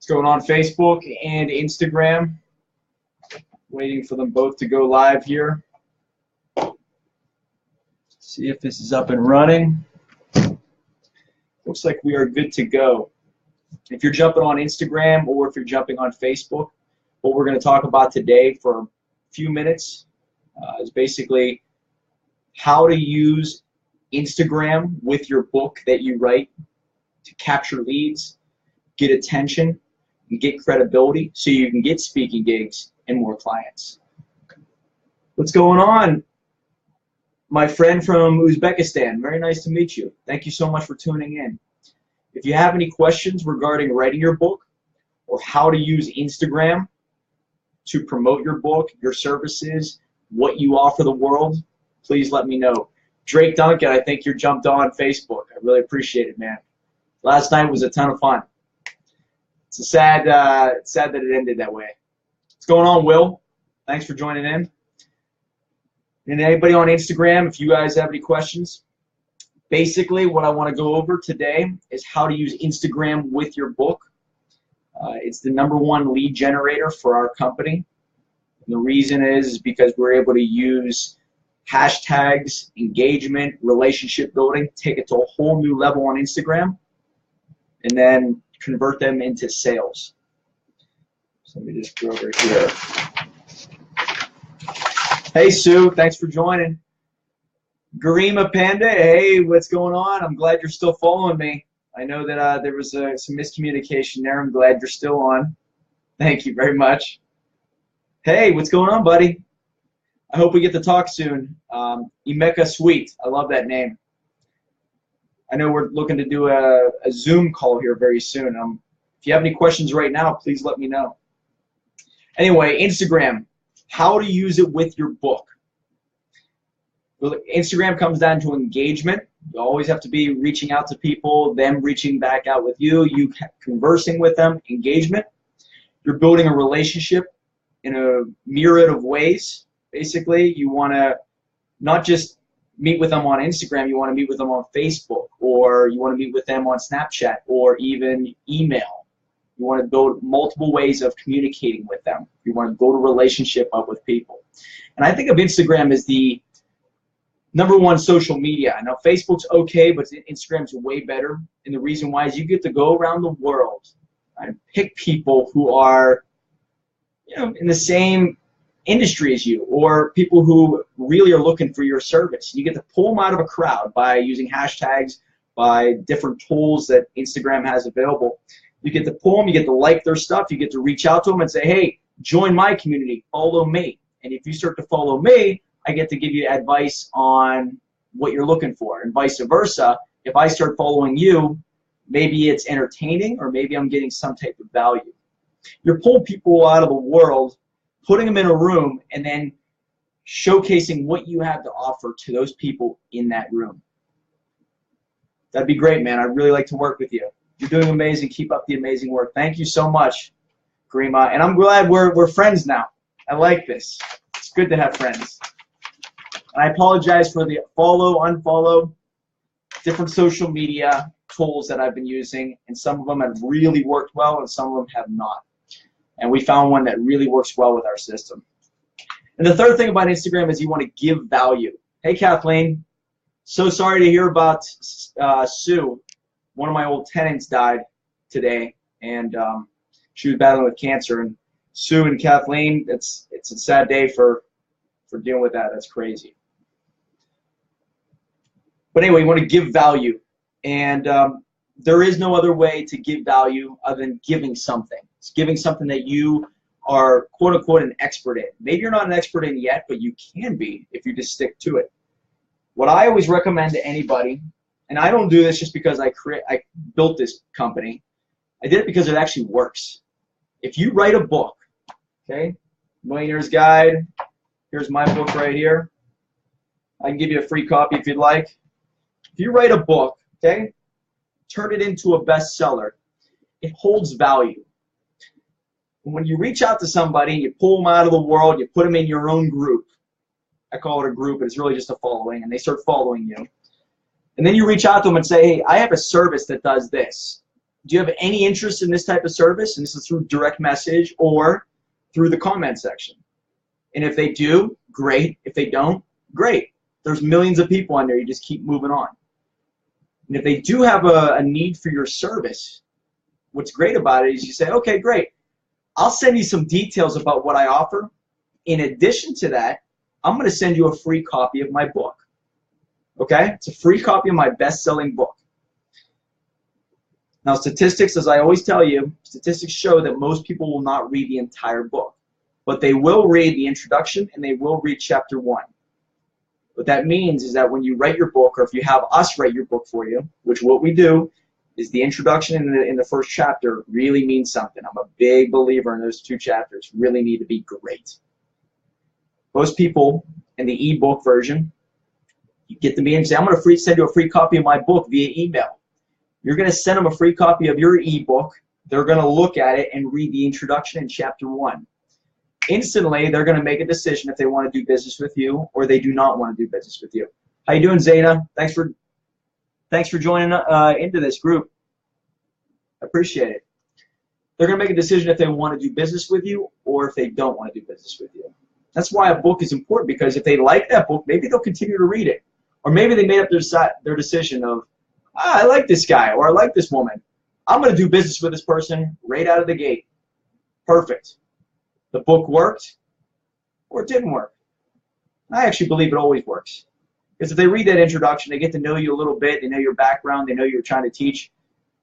It's going on Facebook and Instagram. Waiting for them both to go live here. See if this is up and running. Looks like we are good to go. If you're jumping on Instagram or if you're jumping on Facebook, what we're going to talk about today for a few minutes is basically how to use Instagram with your book that you write to capture leads, get attention, and get credibility so you can get speaking gigs and more clients. What's going on? My friend from Uzbekistan, very nice to meet you. Thank you so much for tuning in. If you have any questions regarding writing your book or how to use Instagram to promote your book, your services, what you offer the world, please let me know. Drake Duncan, I think you jumped on Facebook. I really appreciate it, man. Last night was a ton of fun. It's sad that it ended that way. What's going on, Will? Thanks for joining in. And anybody on Instagram, if you guys have any questions, basically what I want to go over today is how to use Instagram with your book. It's the #1 lead generator for our company. And the reason is because we're able to use hashtags, engagement, relationship building, take it to a whole new level on Instagram, and then convert them into sales. So let me just go over here. Hey, Sue, thanks for joining. Garima Panda, hey, what's going on? I'm glad you're still following me. I know that there was some miscommunication there. I'm glad you're still on. Thank you very much. Hey, what's going on, buddy? I hope we get to talk soon. Emeka Sweet, I love that name. I know we're looking to do a Zoom call here very soon. If you have any questions right now, please let me know. Anyway, Instagram, how to use it with your book. Well, Instagram comes down to engagement. You always have to be reaching out to people, them reaching back out with you, you conversing with them, engagement. You're building a relationship in a myriad of ways. Basically, you want to not just meet with them on Instagram, you want to meet with them on Facebook, or you want to meet with them on Snapchat, or even email. You want to build multiple ways of communicating with them. You want to build a relationship up with people. And I think of Instagram as the #1 social media. Now, Facebook's okay, but Instagram's way better. And the reason why is you get to go around the world and pick people who are, in the same industry as you, or people who really are looking for your service. You get to pull them out of a crowd by using hashtags, by different tools that Instagram has available. You get to pull them, you get to like their stuff, you get to reach out to them and say, hey, join my community, follow me. And if you start to follow me, I get to give you advice on what you're looking for, and vice versa. If I start following you, maybe it's entertaining, or maybe I'm getting some type of value. You're pulling people out of the world, putting them in a room, and then showcasing what you have to offer to those people in that room. That'd be great, man. I'd really like to work with you. You're doing amazing. Keep up the amazing work. Thank you so much, Grima. And I'm glad we're friends now. I like this. It's good to have friends. And I apologize for the follow, unfollow, different social media tools that I've been using, and some of them have really worked well, and some of them have not. And we found one that really works well with our system. And the third thing about Instagram is you want to give value. Hey, Kathleen. So sorry to hear about Sue. One of my old tenants died today, and she was battling with cancer. And Sue and Kathleen, it's a sad day for dealing with that. That's crazy. But anyway, you want to give value. And there is no other way to give value other than giving something. It's giving something that you are, quote unquote, an expert in. Maybe you're not an expert in yet, but you can be if you just stick to it. What I always recommend to anybody, and I don't do this just because I built this company. I did it because it actually works. If you write a book, okay, Millionaire's Guide, here's my book right here. I can give you a free copy if you'd like. If you write a book, okay, turn it into a bestseller, it holds value. When you reach out to somebody, you pull them out of the world, you put them in your own group. I call it a group, but it's really just a following, and they start following you. And then you reach out to them and say, hey, I have a service that does this. do you have any interest in this type of service? And this is through direct message or through the comment section. And if they do, great. If they don't, great. There's millions of people on there. You just keep moving on. And if they do have a need for your service, what's great about it is you say, okay, great. I'll send you some details about what I offer. In addition to that, I'm going to send you a free copy of my book. Okay? It's a free copy of my best-selling book. Now, statistics, as I always tell you, statistics show that most people will not read the entire book. But they will read the introduction and they will read chapter 1. What that means is that when you write your book, or if you have us write your book for you, which what we do, is the introduction in the first chapter really means something. I'm a big believer in those 2 chapters. Really need to be great. Most people in the ebook version, you get to me and say, I'm going to send you a free copy of my book via email. You're going to send them a free copy of your ebook. They're going to look at it and read the introduction in chapter 1. Instantly, they're going to make a decision if they want to do business with you or they do not want to do business with you. How you doing, Zeta? Thanks for joining into this group. I appreciate it. They're going to make a decision if they want to do business with you or if they don't want to do business with you. That's why a book is important, because if they like that book, maybe they'll continue to read it. Or maybe they made up their decision of, I like this guy or I like this woman. I'm going to do business with this person right out of the gate. Perfect. The book worked or it didn't work. I actually believe it always works. Because if they read that introduction, they get to know you a little bit, they know your background, they know you're trying to teach,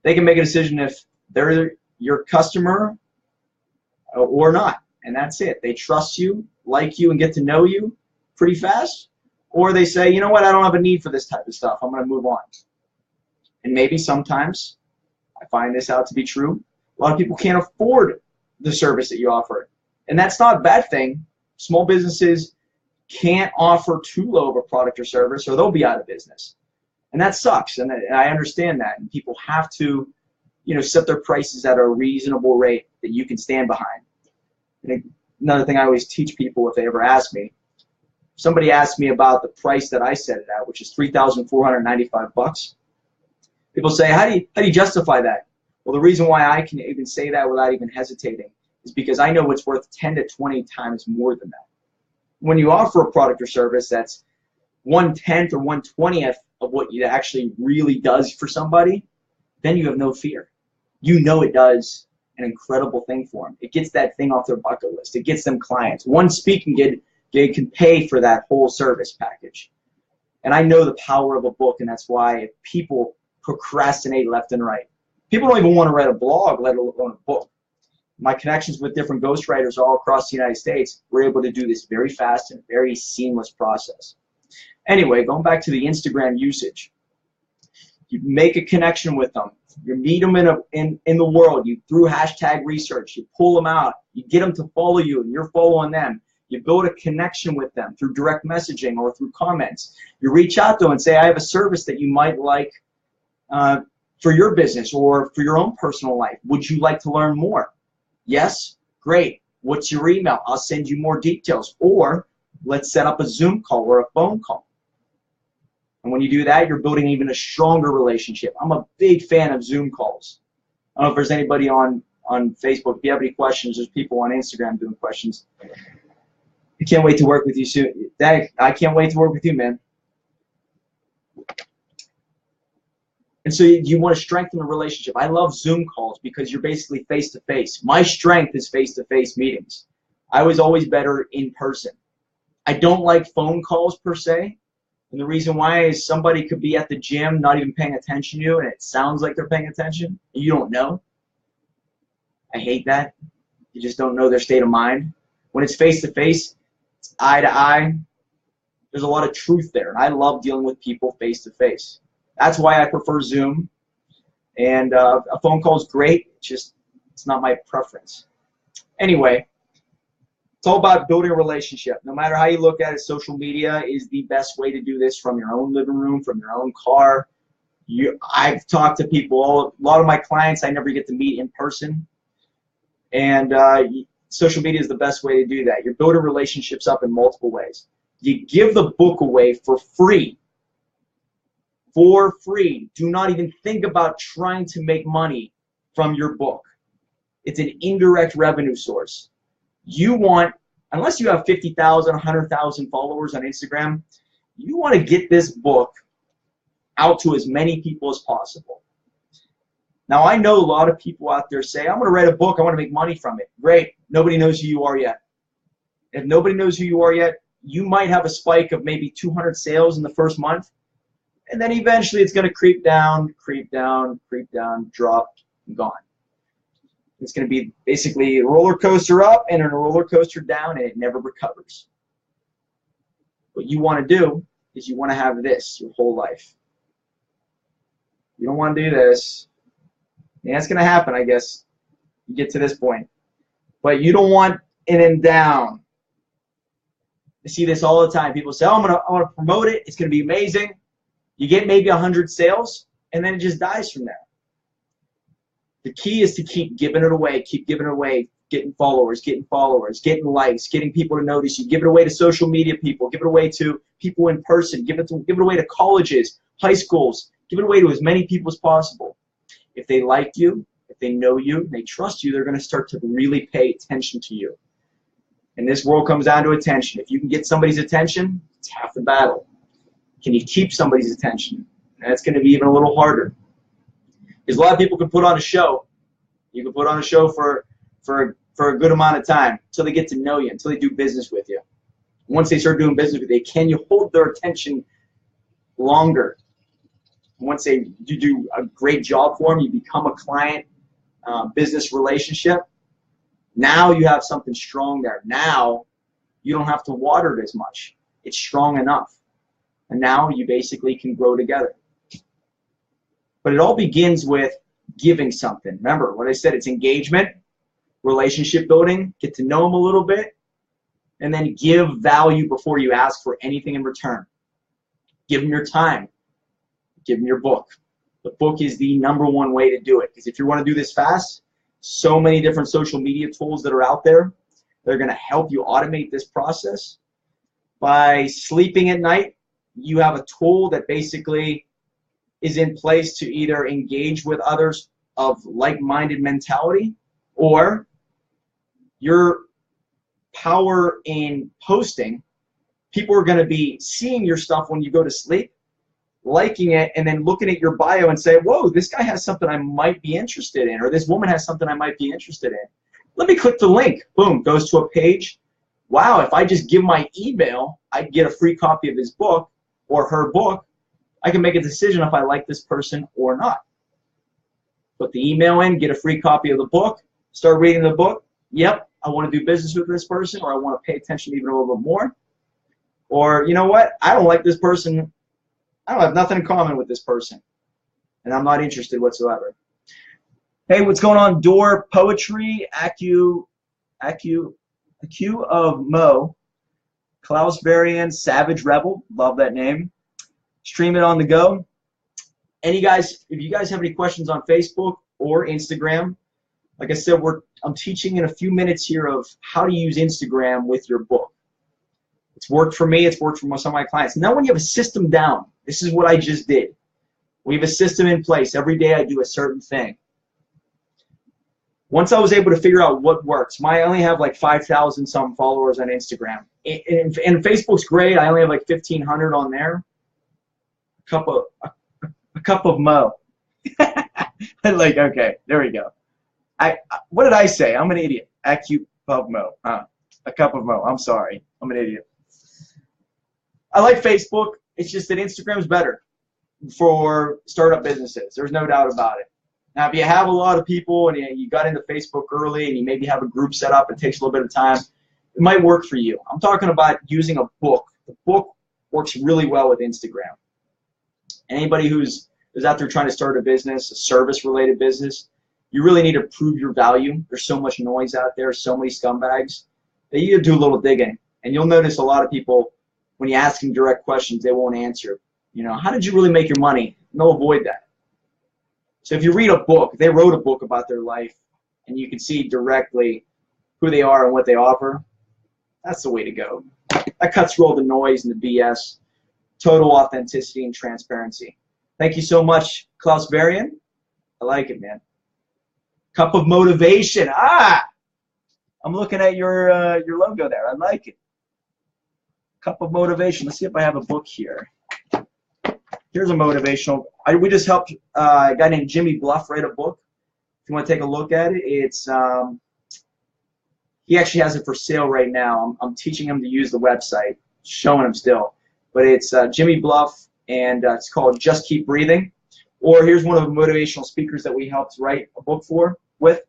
they can make a decision if they're your customer or not. And that's it. They trust you, like you, and get to know you pretty fast. Or they say, you know what, I don't have a need for this type of stuff. I'm going to move on. And maybe sometimes, I find this out to be true, a lot of people can't afford the service that you offer. And that's not a bad thing. Small businesses can't offer too low of a product or service or they'll be out of business. And that sucks. And I understand that. And people have to, set their prices at a reasonable rate that you can stand behind. And another thing I always teach people if they ever ask me, if somebody asks me about the price that I set it at, which is $3,495. People say, how do you justify that? Well, the reason why I can even say that without even hesitating is because I know it's worth 10 to 20 times more than that. When you offer a product or service that's 1/10 or 1/20th of what it actually really does for somebody, then you have no fear. You know it does an incredible thing for them. It gets that thing off their bucket list. It gets them clients. One speaking gig can pay for that whole service package. And I know the power of a book, and that's why people procrastinate left and right. People don't even want to write a blog, let alone a book. My connections with different ghostwriters all across the United States, we're able to do this very fast and very seamless process. Anyway, going back to the Instagram usage, you make a connection with them. You meet them in the world. You through hashtag research, you pull them out. You get them to follow you, and you're following them. You build a connection with them through direct messaging or through comments. You reach out to them and say, I have a service that you might like for your business or for your own personal life. Would you like to learn more? Yes? Great. What's your email? I'll send you more details. Or let's set up a Zoom call or a phone call. And when you do that, you're building even a stronger relationship. I'm a big fan of Zoom calls. I don't know if there's anybody on Facebook. If you have any questions, there's people on Instagram doing questions. I can't wait to work with you soon. I can't wait to work with you, man. And so you want to strengthen the relationship. I love Zoom calls because you're basically face-to-face. My strength is face-to-face meetings. I was always better in person. I don't like phone calls per se. And the reason why is somebody could be at the gym not even paying attention to you, and it sounds like they're paying attention, and you don't know. I hate that. You just don't know their state of mind. When it's face-to-face, it's eye-to-eye, there's a lot of truth there. And I love dealing with people face-to-face. That's why I prefer Zoom. And a phone call is great. It's not my preference. Anyway, it's all about building a relationship. No matter how you look at it, social media is the best way to do this from your own living room, from your own car. I've talked to people, a lot of my clients I never get to meet in person. And social media is the best way to do that. You're building relationships up in multiple ways. You give the book away for free. For free. Do not even think about trying to make money from your book. It's an indirect revenue source. You want, unless you have 50,000, 100,000 followers on Instagram, you want to get this book out to as many people as possible. Now, I know a lot of people out there say, I'm going to write a book, I want to make money from it. Great. Nobody knows who you are yet. If nobody knows who you are yet, you might have a spike of maybe 200 sales in the first month, and then eventually it's going to creep down, creep down, creep down, drop, and gone. It's going to be basically a roller coaster up and a roller coaster down, and it never recovers. What you want to do is you want to have this your whole life. You don't want to do this. And that's going to happen, I guess. You get to this point. But you don't want it and down. I see this all the time. People say, oh, I'm going to promote it. It's going to be amazing. You get maybe 100 sales, and then it just dies from there. The key is to keep giving it away, getting followers, getting likes, getting people to notice you. Give it away to social media people. Give it away to people in person. Give it away to colleges, high schools. Give it away to as many people as possible. If they like you, if they know you, they trust you, they're going to start to really pay attention to you. And this world comes down to attention. If you can get somebody's attention, it's half the battle. Can you keep somebody's attention? And that's going to be even a little harder. Because a lot of people can put on a show. You can put on a show for a good amount of time until they get to know you, until they do business with you. Once they start doing business with you, can you hold their attention longer? Once you do a great job for them, you become a client business relationship. Now you have something strong there. Now you don't have to water it as much. It's strong enough. And now you basically can grow together. But it all begins with giving something. Remember what I said, it's engagement, relationship building, get to know them a little bit, and then give value before you ask for anything in return. Give them your time. Give them your book. The book is the #1 way to do it. Because if you want to do this fast, so many different social media tools that are out there, they're going to help you automate this process. By sleeping at night, you have a tool that basically is in place to either engage with others of like-minded mentality, or your power in posting. People are going to be seeing your stuff when you go to sleep, liking it, and then looking at your bio and say, whoa, this guy has something I might be interested in, or this woman has something I might be interested in. Let me click the link. Boom, goes to a page. Wow, if I just give my email, I get a free copy of his book or her book. I can make a decision if I like this person or not. Put the email in, get a free copy of the book, start reading the book. Yep, I want to do business with this person, or I want to pay attention even a little bit more. Or, you know what, I don't like this person. I don't have nothing in common with this person, and I'm not interested whatsoever. Hey, what's going on? Door Poetry, AQ of Mo, Klaus Varian, Savage Rebel, love that name. Stream it on the go. And you guys, if you guys have any questions on Facebook or Instagram, like I said, I'm teaching in a few minutes here of how to use Instagram with your book. It's worked for me. It's worked for some of my clients. Now when you have a system down, this is what I just did. We have a system in place. Every day I do a certain thing. Once I was able to figure out what works, I only have like 5,000 some followers on Instagram. And Facebook's great. I only have like 1,500 on there. A cup of Mo. Like, okay, there we go. What did I say? I'm an idiot. A cup of Mo. A cup of Mo. I'm sorry. I'm an idiot. I like Facebook. It's just that Instagram's better for startup businesses. There's no doubt about it. Now, if you have a lot of people and you got into Facebook early and you maybe have a group set up, it takes a little bit of time, it might work for you. I'm talking about using a book. The book works really well with Instagram. Anybody who's out there trying to start a business, a service-related business, you really need to prove your value. There's so much noise out there, so many scumbags, that you do a little digging. And you'll notice a lot of people, when you ask them direct questions, they won't answer. You know, how did you really make your money? And they'll avoid that. So if you read a book, they wrote a book about their life, and you can see directly who they are and what they offer, that's the way to go. That cuts through all the noise and the BS. Total authenticity and transparency. Thank you so much, Klaus Varian. I like it, man. Cup of motivation. Ah, I'm looking at your logo there. I like it. Cup of motivation. Let's see if I have a book here. Here's a motivational. We just helped a guy named Jimmy Bluff write a book. If you want to take a look at it, it's he actually has it for sale right now. I'm teaching him to use the website, showing him still. But it's Jimmy Bluff, and it's called Just Keep Breathing. Or here's one of the motivational speakers that we helped write a book with.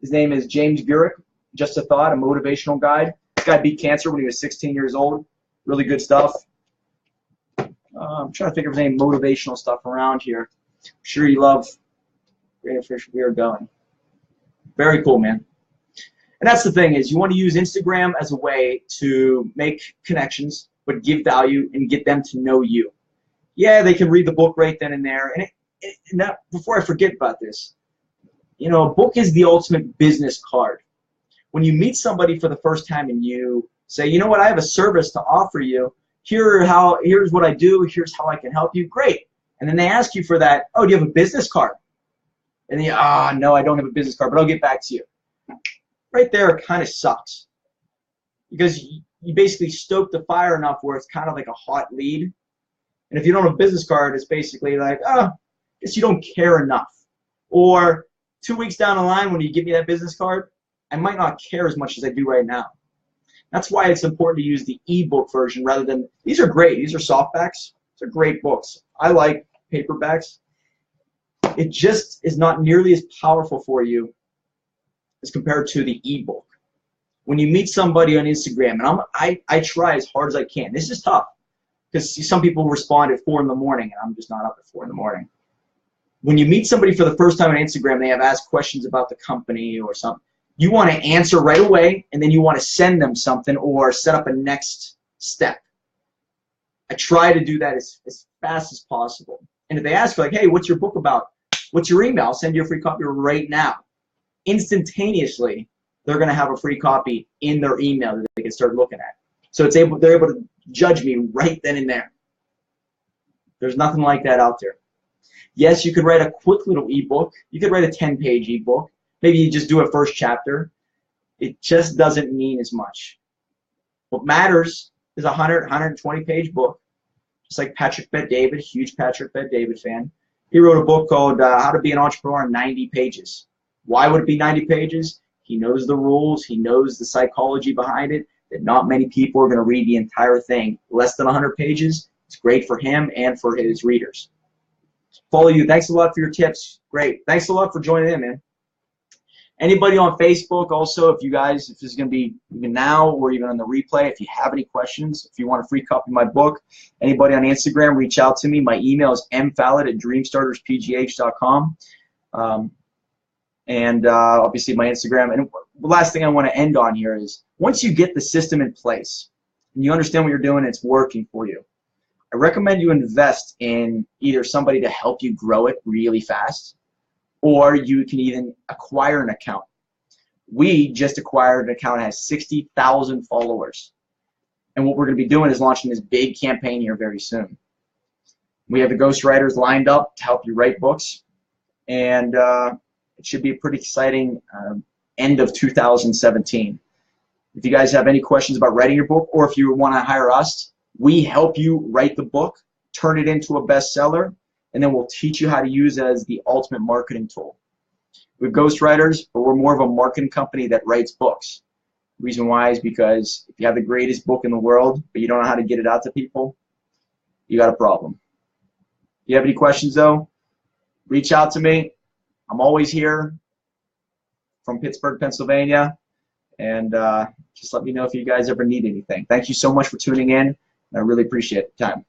His name is James Gurick. Just a Thought, a motivational guide. This guy beat cancer when he was 16 years old. Really good stuff. I'm trying to think of any motivational stuff around here. I'm sure you love Great Fish. We are going. Very cool, man. And that's the thing is you want to use Instagram as a way to make connections, but give value and get them to know you. Yeah, they can read the book right then and there. And before I forget about this, you know, a book is the ultimate business card. When you meet somebody for the first time and you say, you know what, I have a service to offer you. Here's what I do. Here's how I can help you. Great. And then they ask you for that. Oh, do you have a business card? And then no, I don't have a business card, but I'll get back to you. Right there, it kind of sucks because you basically stoke the fire enough where it's kind of like a hot lead. And if you don't have a business card, it's basically like, oh, I guess you don't care enough. Or 2 weeks down the line when you give me that business card, I might not care as much as I do right now. That's why it's important to use the ebook version rather than, these are great, these are softbacks, these are great books. I like paperbacks. It just is not nearly as powerful for you as compared to the ebook. When you meet somebody on Instagram, and I try as hard as I can. This is tough because some people respond at 4 in the morning, and I'm just not up at 4 in the morning. When you meet somebody for the first time on Instagram, they have asked questions about the company or something. You want to answer right away, and then you want to send them something or set up a next step. I try to do that as fast as possible. And if they ask, like, hey, what's your book about? What's your email? I'll send you a free copy right now. Instantaneously, they're going to have a free copy in their email that they can start looking at. So they're able to judge me right then and there. There's nothing like that out there. Yes, you could write a quick little ebook. You could write a 10-page ebook. Maybe you just do a first chapter. It just doesn't mean as much. What matters is a 120-page book. Just like Patrick Bet-David, huge Patrick Bet-David fan. He wrote a book called How to Be an Entrepreneur in 90 Pages. Why would it be 90 pages? He knows the rules. He knows the psychology behind it, that not many people are going to read the entire thing. Less than 100 pages. It's great for him and for his readers. Follow you. Thanks a lot for your tips. Great. Thanks a lot for joining in, man. Anybody on Facebook also, if this is going to be even now or even on the replay, if you have any questions, if you want a free copy of my book, anybody on Instagram, reach out to me. My email is mfallat@dreamstarterspgh.com. Obviously my Instagram. And the last thing I want to end on here is once you get the system in place and you understand what you're doing and it's working for you, I recommend you invest in either somebody to help you grow it really fast, or you can even acquire an account. We just acquired an account that has 60,000 followers. And what we're going to be doing is launching this big campaign here very soon. We have the ghostwriters lined up to help you write books. And it should be a pretty exciting end of 2017. If you guys have any questions about writing your book, or if you want to hire us, we help you write the book, turn it into a bestseller, and then we'll teach you how to use it as the ultimate marketing tool. We're ghostwriters, but we're more of a marketing company that writes books. The reason why is because if you have the greatest book in the world, but you don't know how to get it out to people, you got a problem. If you have any questions, though, reach out to me. I'm always here from Pittsburgh, Pennsylvania, and just let me know if you guys ever need anything. Thank you so much for tuning in, and I really appreciate the time.